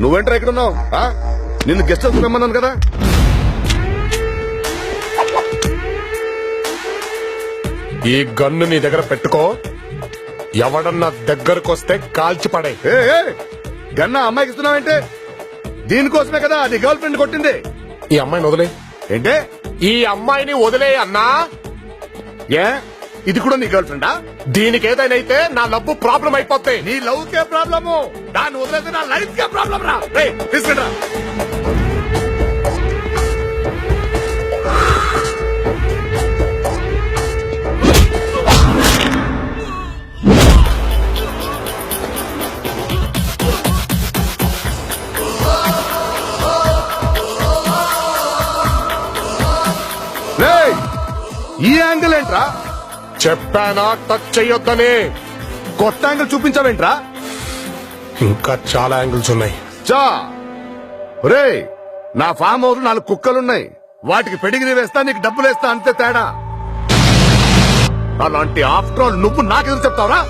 నువ్వేంట్రా ఇక్కడ ఉన్నావు? నిన్ను గెస్ట్ హౌస్ రమ్మన్నాను కదా. ఈ గన్ను నీ దగ్గర పెట్టుకో. ఎవడన్నా దగ్గరకు వస్తే కాల్చి పడే. గన్న అమ్మాయికి ఇస్తున్నావంటే? దీనికోసమే కదా అది గర్ల్ ఫ్రెండ్ కొట్టింది. ఈ అమ్మాయిని వదిలే. ఏంటే? ఈ అమ్మాయిని వదిలే అన్నా. ఏ ఇది కూడా నీ గర్ల్ ఫ్రెండా? దీనికి ఏదైనా అయితే నా లవ్ ప్రాబ్లం అయిపోతే. నీ లవ్ కే ప్రాబ్లము, దాన్ని వదిలేస్తే నా లైఫ్ కే ప్రాబ్లం రా. తీసుకుంటా. ఈ యాంగిల్ ఏంట్రా? చెప్పానా టచ్ చెయ్యొద్దని. కొత్త యాంగిల్ చూపించావేంట్రా? ఇంకా చాలా యాంగిల్స్ ఉన్నాయి. చా రే, నా ఫామ్ హౌస్ 4 కుక్కలున్నాయి. వాటికి పెడిగిరి వేస్తా, నీకు డబ్బులు వేస్తా, అంతే తేడా. అలాంటి ఆఫ్టర్ ఆల్ నువ్వు నాకెదురు చెప్తావురా?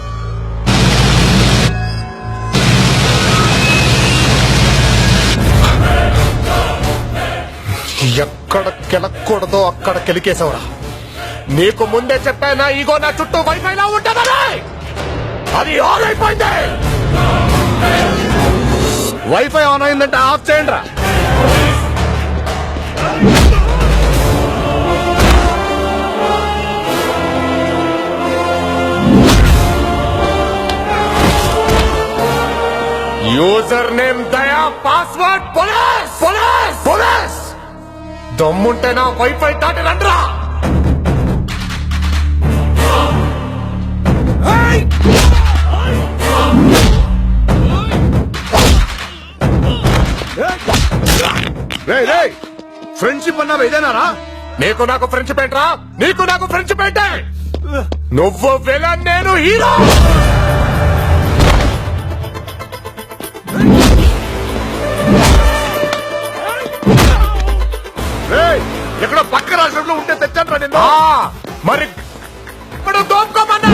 ఎక్కడ కెలక్కూడదో అక్కడ కెలికేసావురా. నీకు ముందే చెప్పానా ఈగో నా చుట్టూ వైఫైలా ఉంటుందని. అది ఆన్ అయిపోయింది. వైఫై ఆన్ అయిందంటే ఆఫ్ చేయండి రా. యూజర్ నేమ్ దయా, పాస్వర్డ్ పోలీస్. పోలీస్ పోలీస్ దమ్ముంటే నా వైఫై దాటి రండ్రా. ఫ్రెండ్షిప్ అన్నా ఇదేనారా? నీకు నాకు ఫ్రెండ్షిప్ ఏంట్రా? నీకు నాకు ఫ్రెండ్షిప్ ఏంటే? నువ్వు విలన్, నేను హీరో. ఎక్కడో పక్క రాష్ట్రంలో ఉంటే తెచ్చాను రా నిన్ను. మరి ఇప్పుడు దోపుకోమన్నా.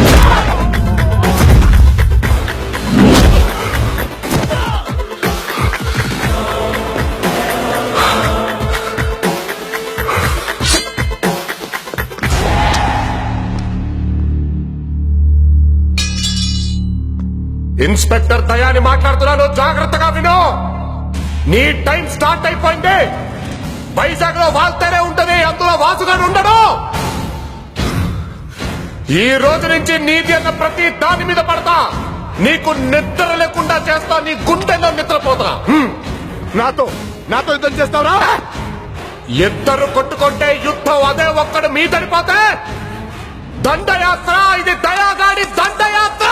ఇన్స్పెక్టర్ దయాని మాట్లాడుతున్నాను, జాగ్రత్తగా విను. నీ టైం స్టార్ట్ అయిపోయింది. వైజాగ్ లో వాల్తేనే ఉంటది, అందులో వాసుగాడు ఉండడు. ఈ రోజు నుంచి నీది అన్న ప్రతి దాని మీద పడతా. నీకు నిద్ర లేకుండా చేస్తా, నీ గుండెల్లో నిద్రపోతా. నాతో నాతో యుద్ధం చేస్తావురా? ఇద్దరు కొట్టుకుంటే యుద్ధం అదే ఒక్కడు మీ తడిపోతే దండయాత్ర. ఇది దయాగాడి దండయాత్ర.